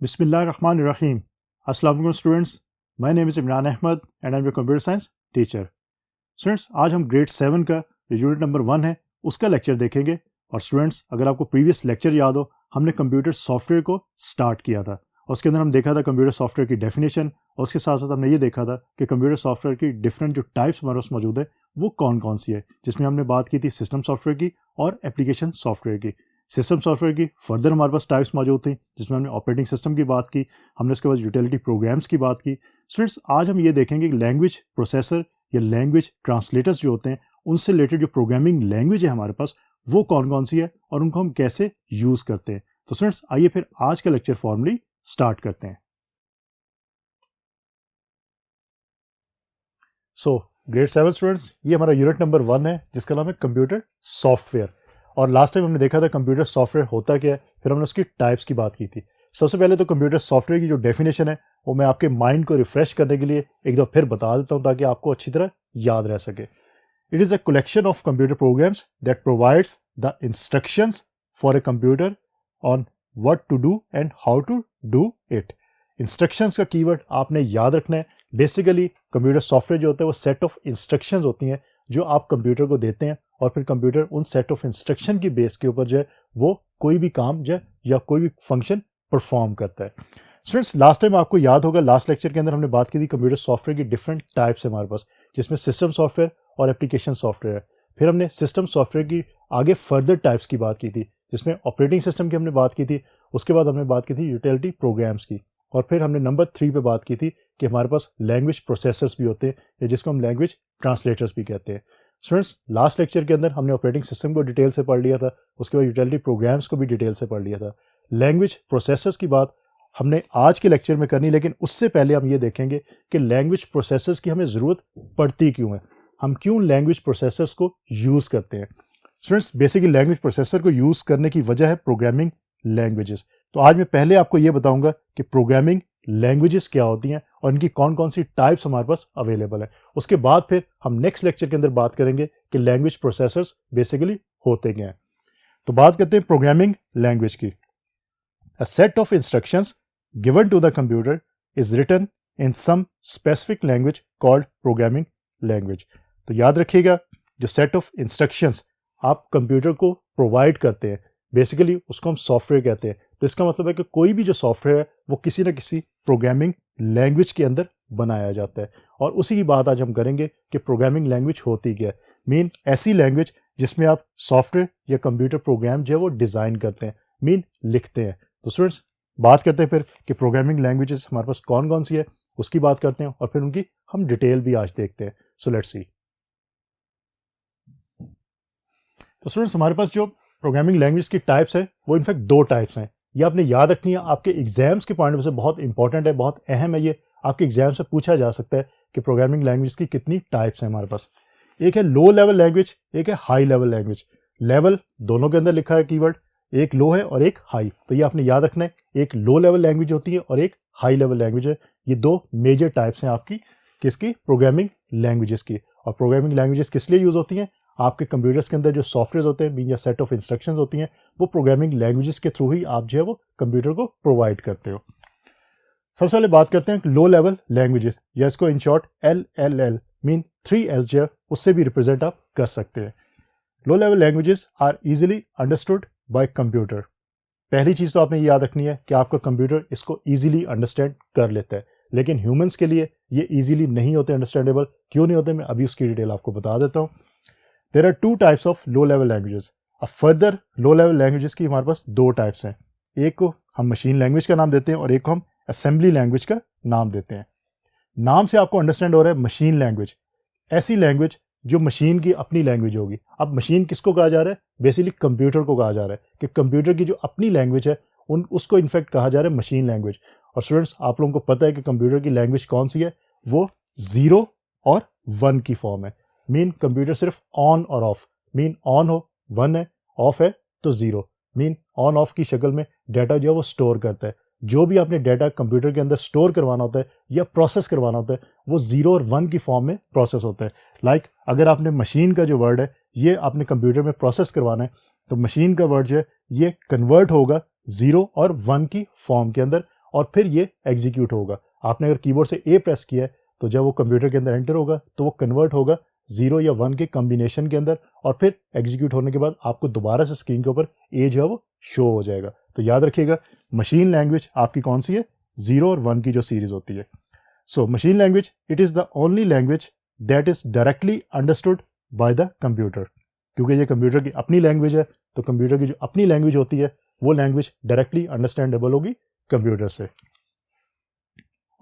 Bismillah ar-Rahman ar-Rahim. Assalamu alaikum students. My name is Imran Ahmed and I'm your computer science teacher. Students, आज हम grade 7 का जो unit number 1 है उसका lecture देखेंगे. और स्टूडेंट्स, अगर आपको प्रीवियस लेक्चर याद हो, हमने कंप्यूटर सॉफ्टवेयर को स्टार्ट किया था और उसके अंदर हम देखा था कंप्यूटर सॉफ्टवेयर की डेफिनेशन, और उसके साथ साथ हमने ये देखा था कि कंप्यूटर सॉफ्टवेयर की डिफरेंट जो टाइप्स हमारे पास मौजूद है वो कौन कौन सी है, जिसमें हमने बात की थी सिस्टम सॉफ्टवेयर की और एप्लीकेशन सॉफ्टवेयर की. सिस्टम सॉफ्टवेयर की फर्दर हमारे पास टाइप्स मौजूद थी, जिसमें हमने ऑपरेटिंग सिस्टम की बात की, हमने उसके बाद यूटिलिटी प्रोग्राम्स की बात की. स्टूडेंट्स, आज हम ये देखेंगे कि लैंग्वेज प्रोसेसर या लैंग्वेज ट्रांसलेटर्स जो होते हैं उनसे रिलेटेड जो प्रोग्रामिंग लैंग्वेज है हमारे पास वो कौन कौन सी है और उनको हम कैसे यूज़ करते हैं. तो स्टूडेंट्स, आइए फिर आज का लेक्चर फॉर्मली स्टार्ट करते हैं. सो ग्रेड 7 स्टूडेंट्स, ये हमारा यूनिट नंबर 1 है जिसका नाम है कंप्यूटर सॉफ्टवेयर. और लास्ट टाइम हमने देखा था कंप्यूटर सॉफ्टवेयर होता क्या है, फिर हमने उसकी टाइप्स की बात की थी. सबसे पहले तो कंप्यूटर सॉफ्टवेयर की जो डेफिनेशन है वो मैं आपके माइंड को रिफ्रेश करने के लिए एक दफ़ा फिर बता देता हूँ ताकि आपको अच्छी तरह याद रह सके. It is a collection of computer programs that provides the instructions for a computer on what to do and how to do it. Instructions का कीवर्ड आपने याद रखना है. बेसिकली कंप्यूटर सॉफ्टवेयर जो होता है वो सेट ऑफ इंस्ट्रक्शंस होती हैं जो आप कंप्यूटर को देते हैं, और फिर कंप्यूटर उन सेट ऑफ इंस्ट्रक्शन की बेस के ऊपर जो है वो कोई भी काम जो है या कोई भी फंक्शन परफॉर्म करता है. स्टूडेंट्स, लास्ट टाइम आपको याद होगा, लास्ट लेक्चर के अंदर हमने बात की थी कंप्यूटर सॉफ्टवेयर की डिफरेंट टाइप्स है हमारे पास, जिसमें सिस्टम सॉफ्टवेयर और एप्लीकेशन सॉफ्टवेयर है. फिर हमने सिस्टम सॉफ्टवेयर की आगे फर्दर टाइप्स की बात की थी, जिसमें ऑपरेटिंग सिस्टम की हमने बात की थी. उसके बाद हमने बात की थी यूटिलिटी प्रोग्राम्स की, और फिर हमने नंबर 3 पे बात की थी कि हमारे पास लैंग्वेज प्रोसेसर्स भी होते हैं या जिसको हम लैंग्वेज ट्रांसलेटर्स भी कहते हैं. स्टूडेंट्स, लास्ट लेक्चर के अंदर हमने ऑपरेटिंग सिस्टम को डिटेल से पढ़ लिया था, उसके बाद यूटिलिटी प्रोग्राम्स को भी डिटेल से पढ़ लिया था. लैंग्वेज प्रोसेसर्स की बात हमने आज के लेक्चर में करनी, लेकिन उससे पहले हम ये देखेंगे कि लैंग्वेज प्रोसेसर्स की हमें ज़रूरत पड़ती क्यों है, हम क्यों लैंग्वेज प्रोसेसर्स को यूज़ करते हैं. स्टूडेंट्स, बेसिकली लैंग्वेज प्रोसेसर को यूज़ करने की वजह है प्रोग्रामिंग लैंग्वेजेस. तो आज मैं पहले आपको ये बताऊंगा कि प्रोग्रामिंग लैंग्वेजेस क्या होती हैं और इनकी कौन कौन सी टाइप्स हमारे पास अवेलेबल है. उसके बाद फिर हम नेक्स्ट लेक्चर के अंदर बात करेंगे कि लैंग्वेज प्रोसेसर्स बेसिकली होते क्या हैं. तो बात करते हैं प्रोग्रामिंग लैंग्वेज की. A set of instructions given to the computer is written in some specific language called programming language. तो याद रखिएगा, जो सेट ऑफ इंस्ट्रक्शंस आप कंप्यूटर को प्रोवाइड करते हैं बेसिकली उसको हम सॉफ्टवेयर कहते हैं. तो इसका मतलब है कि कोई भी जो सॉफ्टवेयर है वो किसी न किसी प्रोग्रामिंग लैंग्वेज के अंदर बनाया जाता है, और उसी की बात आज हम करेंगे कि प्रोग्रामिंग लैंग्वेज होती क्या है. ऐसी लैंग्वेज जिसमें आप सॉफ्टवेयर या कंप्यूटर प्रोग्राम जो है वो डिज़ाइन करते हैं, लिखते हैं. तो स्टूडेंट्स, बात करते हैं फिर कि प्रोग्रामिंग लैंग्वेजेस हमारे पास कौन कौन सी है, उसकी बात करते हैं और फिर उनकी हम डिटेल भी आज देखते हैं. So let's see. तो स्टूडेंट्स, हमारे पास जो प्रोग्रामिंग लैंग्वेज की टाइप्स है वो इनफैक्ट 2 टाइप्स हैं. ये आपने याद रखनी है, आपके एग्जाम्स के पॉइंट ऑफ व्यू से बहुत इंपॉर्टेंट है, बहुत अहम है. ये आपके एग्जाम से पूछा जा सकता है कि प्रोग्रामिंग लैंग्वेज की कितनी टाइप्स हैं हमारे पास. एक है लो लेवल लैंग्वेज, एक है हाई लेवल लैंग्वेज. लेवल दोनों के अंदर लिखा है कीवर्ड, एक लो है और एक हाई. तो ये आपने याद रखना है, एक लो लेवल लैंग्वेज होती है और एक हाई लेवल लैंग्वेज है. ये 2 मेजर टाइप्स हैं आपकी किसकी, प्रोग्रामिंग लैंग्वेजेस की. और प्रोग्रामिंग लैंग्वेजेस किस लिए यूज़ होती हैं, आपके कंप्यूटर्स के अंदर जो सॉफ्टवेयर होते हैं या सेट ऑफ इंस्ट्रक्शंस होती हैं वो प्रोग्रामिंग लैंग्वेजेस के थ्रू ही आप जो है वो कंप्यूटर को प्रोवाइड करते हो. सबसे पहले बात करते हैं लो लेवल लैंग्वेजेस, या इसको इन शॉर्ट LLL 3 L's जो है उससे भी रिप्रेजेंट आप कर सकते हैं. Low level languages are easily understood by computer. पहली चीज़ तो आपने ये याद रखनी है कि आपका कंप्यूटर इसको ईजिली अंडरस्टैंड कर लेता है, लेकिन ह्यूमंस के लिए ये ईजिली नहीं होते अंडरस्टैंडेबल. क्यों नहीं होते, मैं अभी उसकी डिटेल आपको बता देता हूँ. There are 2 types of low level languages. अब फर्दर लो लेवल लैंग्वेजेस की हमारे पास 2 टाइप्स हैं. एक को हम मशीन लैंग्वेज का नाम देते हैं और एक को हम असेंबली लैंग्वेज का नाम देते हैं. नाम से आपको अंडरस्टैंड हो रहा है मशीन लैंग्वेज, ऐसी लैंग्वेज जो मशीन की अपनी लैंग्वेज होगी. अब मशीन किसको कहा जा रहा है, बेसिकली कंप्यूटर को कहा जा रहा है कि कंप्यूटर की जो अपनी लैंग्वेज है उसको इनफैक्ट कहा जा रहा है मशीन लैंग्वेज. और स्टूडेंट्स, आप लोगों को पता है कि कंप्यूटर की लैंग्वेज कौन सी है, वो 0 और 1 की फॉर्म है. कंप्यूटर सिर्फ ऑन और ऑफ, ऑन हो 1 है, ऑफ है तो 0. ऑन ऑफ की शक्ल में डाटा जो है वो स्टोर करता है. जो भी आपने डाटा कंप्यूटर के अंदर स्टोर करवाना होता है या प्रोसेस करवाना होता है वो 0 और 1 की फॉर्म में प्रोसेस होता है. लाइक अगर आपने मशीन का जो वर्ड है ये आपने कंप्यूटर में प्रोसेस करवाना है तो मशीन का वर्ड जो है ये कन्वर्ट होगा 0 और 1 की फॉर्म के अंदर, اور پھر یہ ایگزیکیوٹ ہوگا. آپ نے اگر کی بورڈ سے اے پریس کیا ہے تو جب وہ کمپیوٹر کے اندر انٹر ہوگا تو وہ کنورٹ ہوگا 0 یا 1 کے کمبینیشن کے اندر, اور پھر ایگزیکیوٹ ہونے کے بعد آپ کو دوبارہ سے اسکرین کے اوپر اے جو ہے وہ شو ہو جائے گا. تو یاد رکھیے گا مشین لینگویج آپ کی کون سی ہے, 0 اور 1 کی جو سیریز ہوتی ہے. So machine language it is the only language that is directly understood by the computer. کیونکہ یہ کمپیوٹر کی اپنی لینگویج ہے تو کمپیوٹر کی جو اپنی لینگویج ہوتی ہے وہ لینگویج ڈائریکٹلی انڈرسٹینڈیبل ہوگی کمپیوٹر سے.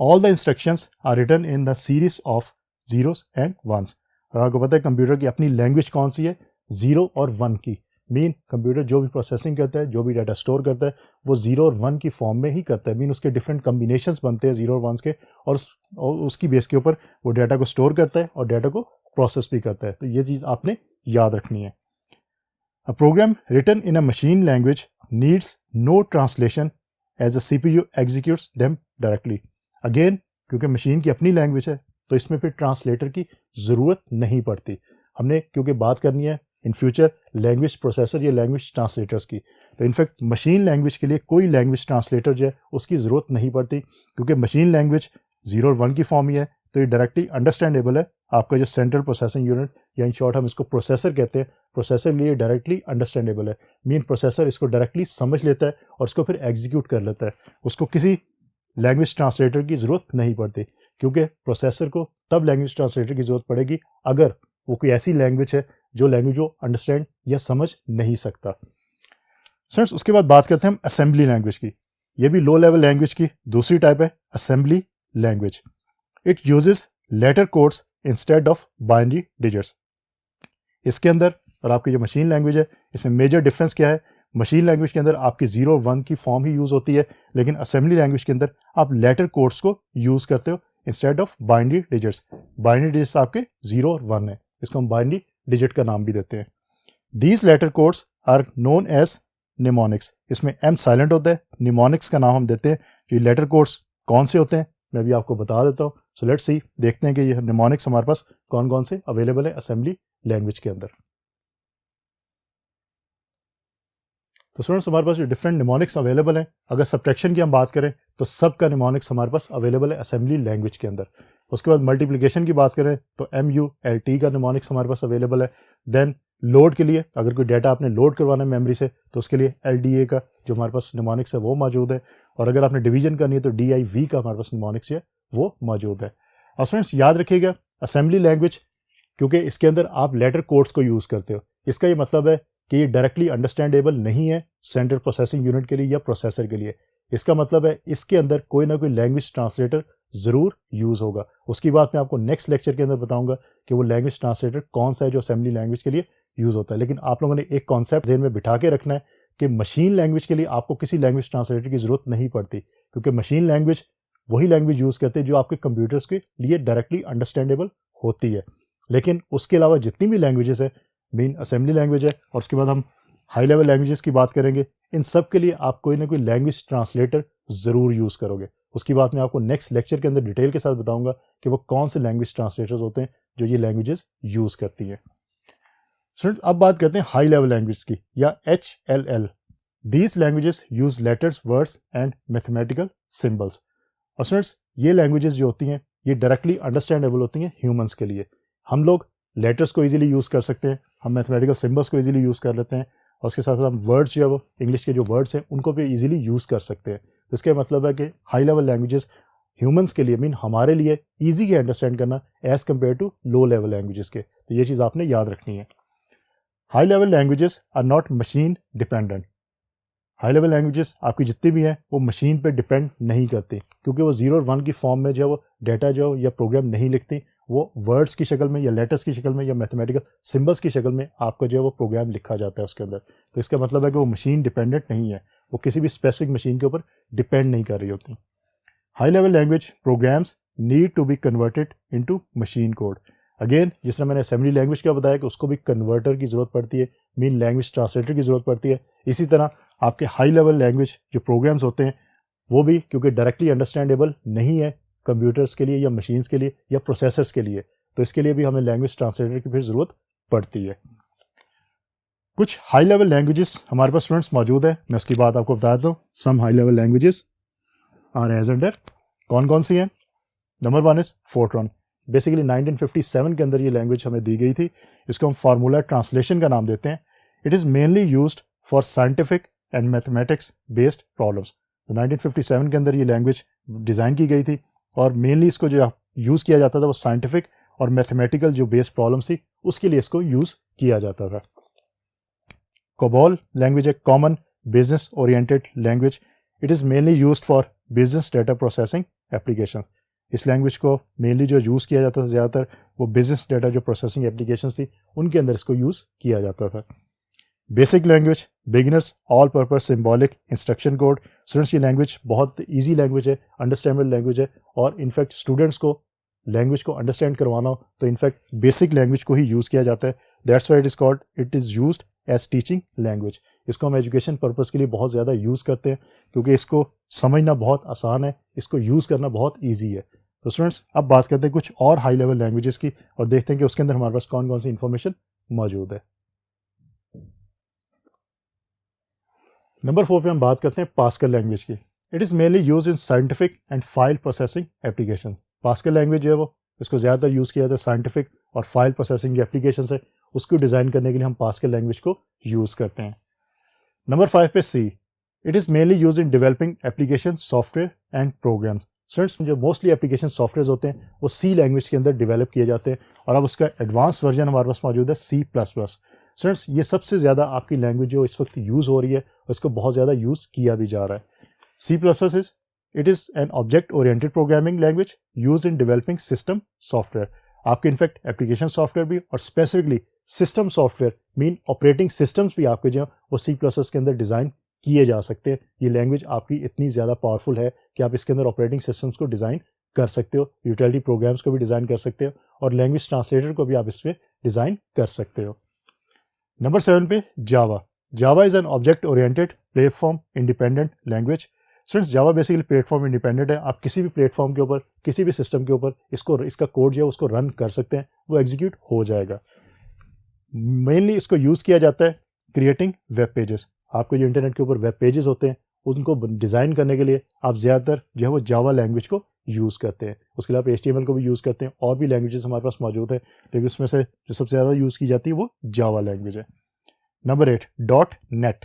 All the instructions are written in the series of zeros and ones. اور آپ کو پتہ ہے کمپیوٹر کی اپنی لینگویج کون سی ہے, 0 اور 1 کی. مین کمپیوٹر جو بھی پروسیسنگ کرتا ہے, جو بھی ڈیٹا اسٹور کرتا ہے, وہ 0 اور 1 کی فارم میں ہی کرتا ہے. مین اس کے ڈفرینٹ کمبینیشنس بنتے ہیں 0 اور 1 کے, اور اس کی بیس کے اوپر وہ ڈیٹا کو اسٹور کرتا ہے اور ڈیٹا کو پروسیس بھی کرتا ہے. تو یہ چیز آپ نے یاد رکھنی ہے. A program written in a machine language needs no translation as the CPU executes them directly. Again, کیونکہ مشین کی اپنی لینگویج ہے تو اس میں پھر ٹرانسلیٹر کی ضرورت نہیں پڑتی. ہم نے کیونکہ بات کرنی ہے ان فیوچر لینگویج پروسیسر یا لینگویج ٹرانسلیٹرس کی, تو انفیکٹ مشین لینگویج کے لیے کوئی لینگویج ٹرانسلیٹر جو ہے اس کی ضرورت نہیں پڑتی, کیونکہ مشین لینگویج 0 اور 1 کی فارم ہی ہے تو یہ ڈائریکٹلی انڈرسٹینڈیبل ہے. آپ کا جو سینٹرل پروسیسنگ یونٹ یا ان شارٹ ہم اس کو پروسیسر کہتے ہیں, پروسیسر کے لیے ڈائریکٹلی انڈرسٹینڈیبل ہے. مین پروسیسر اس کو ڈائریکٹلی سمجھ لیتا ہے اور اس کو پھر ایگزیکیوٹ کر لیتا ہے. اس کو کسی لینگویج ٹرانسلیٹر کی ضرورت نہیں پڑتی, کیونکہ پروسیسر کو تب لینگویج ٹرانسلیٹر کی ضرورت پڑے گی اگر وہ کوئی ایسی لینگویج ہے جو لینگویج وہ انڈرسٹینڈ یا سمجھ نہیں سکتا. فرینڈس اس کے بعد بات کرتے ہیں ہم اسمبلی لینگویج کی. یہ بھی لو لیول لینگویج کی دوسری ٹائپ ہے assembly language. It uses letter codes instead of binary digits. اس کے اندر اور آپ کی جو مشین لینگویج ہے اس میں میجر ڈفرینس کیا ہے, مشین لینگویج کے اندر آپ کی 0 اور 1 کی فارم ہی یوز ہوتی ہے, لیکن اسمبلی لینگویج کے اندر آپ لیٹر کوڈس کو یوز کرتے ہو instead of binary digits. Binary digits آپ کے 0 اور 1 ہے, اس کو ہم بائنری ڈیجٹ کا نام بھی دیتے ہیں. These letter codes are known as mnemonics. اس میں ایم سائلنٹ ہوتا ہے, نیمونکس کا نام ہم دیتے ہیں. جو یہ لیٹر کوڈس کون سے ہوتے ہیں میں بھی آپ کو بتا دیتا ہوں. سو لیٹس سی, دیکھتے ہیں کہ یہ نیمونکس ہمارے پاس کون کون سے اویلیبل ہے اسمبلی لینگویج کے اندر. تو اسٹوڈنٹس ہمارے پاس جو ڈفرینٹ نیمونکس اویلیبل ہیں, اگر سبٹریکشن کی ہم بات کریں تو سب کا نیمونکس ہمارے پاس اویلیبل ہے اسمبلی لینگویج کے اندر. اس کے بعد ملٹیپلیکیشن کی بات کریں تو MULT کا نیمونکس ہمارے پاس اویلیبل ہے. دین لوڈ کے لیے اگر کوئی ڈیٹا آپ نے لوڈ کروانا ہے میموری سے تو اس کے لیے LDA کا جو ہمارے پاس نیمونکس ہے وہ موجود ہے, اور اگر آپ نے ڈویژن کرنی ہے تو DIV کا ہمارے پاس نیمونکس ہے وہ موجود ہے. اور فرینڈس یاد رکھیے گا اسمبلی لینگویج کیونکہ اس کے اندر آپ لیٹر کوڈس کو یوز کرتے ہو, اس کا یہ مطلب ہے کہ یہ ڈائریکٹلی انڈرسٹینڈیبل نہیں ہے سینٹرل پروسیسنگ یونٹ کے لیے یا پروسیسر کے لیے. اس کا مطلب ہے اس کے اندر کوئی نہ کوئی لینگویج ٹرانسلیٹر ضرور یوز ہوگا. اس کی بات میں آپ کو نیکسٹ لیکچر کے اندر بتاؤں گا کہ وہ لینگویج ٹرانسلیٹر کون سا ہے جو اسمبلی لینگویج کے لیے یوز ہوتا ہے. لیکن آپ لوگوں نے ایک کانسیپٹ ذہن میں بٹھا کے رکھنا ہے کہ مشین لینگویج کے لیے آپ کو کسی لینگویج ٹرانسلیٹر کی ضرورت نہیں پڑتی, کیونکہ مشین لینگویج وہی لینگویج یوز کرتے ہیں جو آپ کے کمپیوٹرس کے لیے ڈائریکٹلی انڈرسٹینڈیبل ہوتی ہے. لیکن اس کے علاوہ جتنی بھی لینگویجز ہیں, مین اسمبلی لینگویج ہے, اور اس کے بعد ہم ہائی لیول لینگویجز کی بات کریں گے, ان سب کے لیے آپ کوئی نہ کوئی لینگویج ٹرانسلیٹر ضرور یوز کرو گے. اس کی بات میں آپ کو نیکسٹ لیکچر کے اندر ڈیٹیل کے ساتھ بتاؤں گا کہ وہ کون سے لینگویج ٹرانسلیٹرز ہوتے ہیں جو یہ لینگویجز یوز کرتی ہیں. اسٹوڈنٹ اب بات کرتے ہیں ہائی لیول لینگویج کی یا HLL. These languages use letters, words and mathematical symbols. اور اسٹوڈنٹس یہ لینگویجز جو ہوتی ہیں یہ ڈائریکٹلی انڈرسٹینڈیبل ہوتی ہیں ہیومنس کے لیے. ہم لوگ لیٹرز کو ایزیلی یوز کر سکتے ہیں, ہم میتھمیٹیکل سمبلس کو ایزیلی یوز کر لیتے ہیں, اور اس کے ساتھ ہم ورڈس جو ہے وہ انگلش کے جو ورڈس ہیں ان کو بھی ایزیلی یوز کر سکتے ہیں. اس کا مطلب ہے کہ ہائی لیول لینگویجز ہیومنس کے لیے مین ہمارے لیے ایزی ہے انڈرسٹینڈ کرنا as compare to low level languages کے. تو یہ چیز آپ نے یاد رکھنی ہے. High level languages are not machine dependent. High level languages آپ کی جتنی بھی ہیں وہ مشین پہ ڈپینڈ نہیں کرتی, کیونکہ وہ 0 اور 1 کی فارم میں جو ہے وہ ڈیٹا جو یا پروگرام نہیں لکھتی, وہ ورڈس کی شکل میں یا لیٹرس کی شکل میں یا میتھمیٹیکل سمبلس کی شکل میں آپ کا جو ہے وہ پروگرام لکھا جاتا ہے اس کے اندر. تو اس کا مطلب ہے کہ وہ مشین ڈپینڈنٹ نہیں ہے, وہ کسی بھی اسپیسیفک مشین کے اوپر ڈپینڈ نہیں کر رہی ہوتی. High level language programs need to be converted into machine code. Again جس طرح میں نے اسمبلی لینگویج کا بتایا کہ اس کو بھی کنورٹر کی ضرورت پڑتی ہے, مین لینگویج ٹرانسلیٹر کی ضرورت پڑتی ہے, اسی طرح آپ کے ہائی لیول لینگویج جو پروگرامس ہوتے ہیں وہ بھی کیونکہ ڈائریکٹلی انڈرسٹینڈیبل نہیں ہے کمپیوٹرس کے لیے یا مشینس کے لیے یا پروسیسرس کے لیے, تو اس کے لیے بھی ہمیں لینگویج ٹرانسلیٹر کی پھر ضرورت پڑتی ہے. کچھ ہائی لیول لینگویجز ہمارے پاس اسٹوڈنٹس موجود ہیں, میں اس کی بات آپ کو بتا دیتا ہوں. Some high level languages, are as under, कौन कौन सी हैं? Number 1 is Fortran. बेसिकली 1957 के अंदर ये लैंग्वेज हमें दी गई थी. इसको हम फार्मूला ट्रांसलेशन का नाम देते हैं. It is mainly used for scientific and mathematics based problems. तो 1957 के अंदर ये लैंग्वेज डिज़ाइन की गई थी और मेनली इसको जो यूज़ किया जाता था वो साइंटिफिक और मैथमेटिकल जो बेस्ड प्रॉब्लम्स थी उसके लिए इसको यूज़ किया जाता था. कोबॉल लैंग्वेज है common business oriented language. It is mainly used for business data processing application. इस लैंग्वेज को मेनली जो यूज़ किया जाता था ज़्यादातर वो बिजनेस डेटा जो प्रोसेसिंग एप्लीकेशन थी उनके अंदर इसको यूज़ किया जाता था. Basic language beginners all purpose symbolic instruction code. Students ये लैंग्वेज बहुत ईजी लैंग्वेज है, अंडरस्टैंडेबल लैंग्वेज है और इनफैक्ट स्टूडेंट्स को लैंग्वेज को अंडरस्टैंड करवाना हो तो इनफैक्ट बेसिक लैंग्वेज को ही यूज़ किया जाता है. That's why it is called, it is used as teaching language. इसको हम एजुकेशन पर्पज़ के लिए बहुत ज़्यादा यूज़ करते हैं क्योंकि इसको समझना बहुत आसान है, इसको यूज़ करना बहुत ईजी है. तो स्टूडेंट्स अब बात करते हैं कुछ और हाई लेवल लैंग्वेजेस की और देखते हैं कि उसके अंदर हमारे पास कौन कौन सी इंफॉर्मेशन मौजूद है. नंबर 4 पे हम बात करते हैं पास्कल लैंग्वेज की. It is mainly use in scientific and file processing application. Pascal language जो है वो इसको ज़्यादातर यूज़ किया जाता है साइंटिफिक और फाइल प्रोसेसिंग जो एप्लीकेशन है उसको डिज़ाइन करने के लिए हम पास्कल लैंग्वेज को यूज़ करते हैं. नंबर 5 पे C. It is mainly use in developing application software and programs. Students जो मोस्टली एप्लीकेशन सॉफ्टवेयर होते हैं वो सी लैंग्वेज के अंदर डेवलप किए जाते हैं और अब उसका एडवांस वर्जन हमारे पास मौजूद है C++. स्टूडेंट्स ये सबसे ज़्यादा आपकी लैंग्वेज जो इस वक्त यूज़ हो रही है और इसको बहुत ज़्यादा यूज़ किया भी जा रहा है. C++ it is an object oriented programming language use in developing system software. आपके इनफैक्ट एप्लीकेशन सॉफ्टवेयर भी और specifically system software mean operating systems भी आपके जो वो C++ के अंदर डिज़ाइन किए जा सकते हैं. ये लैंग्वेज आपकी इतनी ज़्यादा पावरफुल है कि आप इसके अंदर ऑपरेटिंग सिस्टम्स को डिज़ाइन कर सकते हो, यूटिलिटी प्रोग्राम्स को भी डिज़ाइन कर सकते हो और लैंग्वेज ट्रांसलेटर को भी आप इसमें डिज़ाइन कर सकते हो. नंबर 7 पे Java. Java is an object oriented platform independent language. Students Java basically platform independent है. आप किसी भी प्लेटफॉर्म के ऊपर किसी भी सिस्टम के ऊपर इसका कोड जो है उसको रन कर सकते हैं, वो एग्जीक्यूट हो जाएगा. मेनली इसको यूज़ किया जाता है क्रिएटिंग वेब पेजेस. आपको जो इंटरनेट के ऊपर वेब पेजेस होते हैं उनको डिज़ाइन करने के लिए आप ज़्यादातर जो है वो जावा लैंग्वेज को यूज़ करते हैं. उसके अलावा HTML को भी यूज़ करते हैं और भी लैंग्वेजेस हमारे पास मौजूद है लेकिन उसमें से जो सबसे ज़्यादा यूज़ की जाती है वो जावा लैंग्वेज है. Number 8 .NET.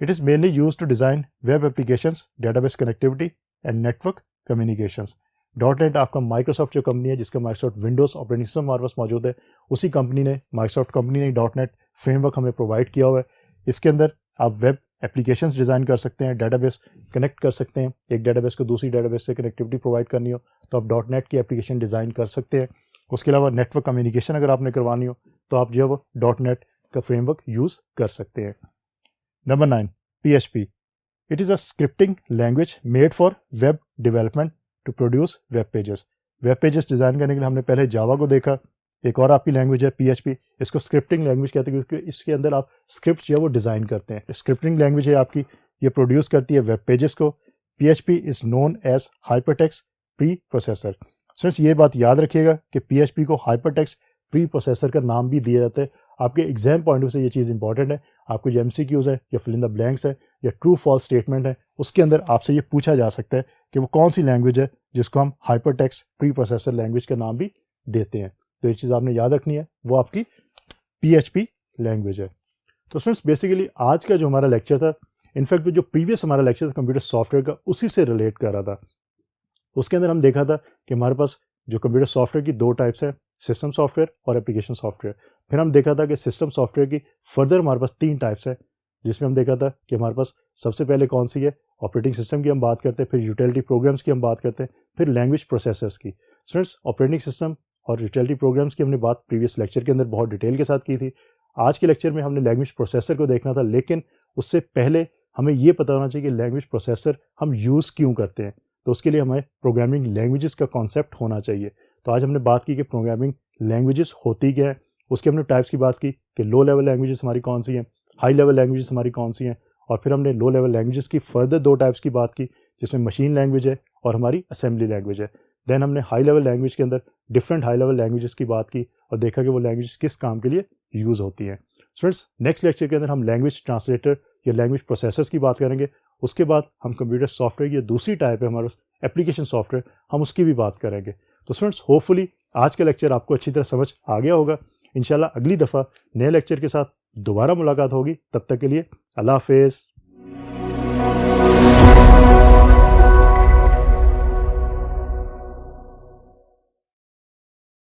It is mainly use to design web applications, database connectivity and network communications. .NET आपका माइक्रोसॉफ्ट जो कंपनी है जिसका माइक्रोसॉफ्ट विंडोज़ ऑपरेटिंग सिस्टम हमारे पास मौजूद है उसी कंपनी ने माइक्रोसॉफ्ट कंपनी ने .NET फ्रेमवर्क हमें प्रोवाइड किया हुआ है. इसके अंदर आप वेब एप्लीकेशंस डिज़ाइन कर सकते हैं, डेटाबेस कनेक्ट कर सकते हैं. एक डेटाबेस को दूसरी डेटाबेस से कनेक्टिविटी प्रोवाइड करनी हो तो आप .NET की एप्लीकेशन डिज़ाइन कर सकते हैं. उसके अलावा नेटवर्क कम्युनिकेशन अगर आपने करवानी हो तो आप जो है वो .NET का फ्रेमवर्क यूज़ कर सकते हैं. Number 9 PHP. It is a scripting language made for web development to produce web pages. Web pages design करने के लिए हमने पहले जावा को देखा. एक और आपकी लैंग्वेज है PHP. इसको स्क्रिप्टिंग लैंग्वेज कहते हैं क्योंकि इसके अंदर आप स्क्रिप्ट जो है वो डिज़ाइन करते हैं. स्क्रिप्टिंग लैंग्वेज है आपकी, ये प्रोड्यूस करती है वेब पेजेस को. PHP is known as hypertext preprocessor. Friends ये बात याद रखिएगा कि PHP को हाइपरटेक्स्ट प्री प्रोसेसर का नाम भी दिया जाता है. आपके एग्जाम पॉइंट ऑफ से ये चीज़ इंपॉर्टेंट है. आपको जो MCQs है या फिल इन द ब्लैंक्स है या ट्रू फॉल्स स्टेटमेंट है उसके अंदर आपसे ये पूछा जा सकता है कि वो कौन सी लैंग्वेज है जिसको हम हाइपरटेक्स्ट प्री प्रोसेसर लैंग्वेज का नाम भी देते हैं. तो ये चीज़ आपने याद रखनी है, वो आपकी PHP लैंग्वेज है. तो फ्रेंड्स बेसिकली आज का जो हमारा लेक्चर था, इनफैक्ट जो प्रीवियस हमारा लेक्चर था कंप्यूटर सॉफ्टवेयर का उसी से रिलेट कर रहा था. उसके अंदर हम देखा था कि हमारे पास जो कंप्यूटर सॉफ्टवेयर की 2 टाइप्स है, सिस्टम सॉफ्टवेयर और एप्लीकेशन सॉफ्टवेयर. फिर हम देखा था कि सिस्टम सॉफ्टवेयर की फर्दर हमारे पास 3 टाइप्स है जिसमें हम देखा था कि हमारे पास सबसे पहले कौन सी है, ऑपरेटिंग सिस्टम की हम बात करते हैं, फिर यूटिलिटी प्रोग्राम्स की हम बात करते हैं, फिर लैंग्वेज प्रोसेसर्स की. स्टूडेंट्स ऑपरेटिंग सिस्टम और यूटिलिटी प्रोग्राम्स की हमने बात प्रीवियस लेक्चर के अंदर बहुत डिटेल के साथ की थी. आज के लेक्चर में हमने लैंग्वेज प्रोसेसर को देखना था, लेकिन उससे पहले हमें ये पता होना चाहिए कि लैंग्वेज प्रोसेसर हम यूज़ क्यों करते हैं. तो उसके लिए हमें प्रोग्रामिंग लैंग्वेजेस का कॉन्सेप्ट होना चाहिए. तो आज हमने बात की कि प्रोग्रामिंग लैंग्वेजेस होती क्या है, उसके हमने टाइप्स की बात की कि लो लेवल लैंग्वेजेस हमारी कौन सी हैं, हाई लेवल लैंग्वेजेस हमारी कौन सी हैं, और फिर हमने लो लेवल लैंग्वेजेस की फर्दर 2 टाइप्स की बात की जिसमें मशीन लैंग्वेज है और हमारी असेंबली लैंग्वेज है. देन हमने हाई लेवल लैंग्वेज के अंदर डिफरेंट हाई लेवल लैंग्वेजेस की बात की और देखा कि वो लैंग्वेजेस किस काम के लिए यूज़ होती हैं. स्टूडेंट्स नेक्स्ट लेक्चर के अंदर हम लैंग्वेज ट्रांसलेटर या लैंग्वेज प्रोसेसर्स की बात करेंगे. اس کے بعد ہم کمپیوٹر سافٹ ویئر کی دوسری ٹائپ ہے ہمارے اپلیکیشن سافٹ ویئر، ہم اس کی بھی بات کریں گے. تو اسٹوڈنٹس ہوپ فلی آج کا لیکچر آپ کو اچھی طرح سمجھ آ گیا ہوگا. انشاءاللہ اگلی دفعہ نئے لیکچر کے ساتھ دوبارہ ملاقات ہوگی. تب تک کے لیے اللہ حافظ.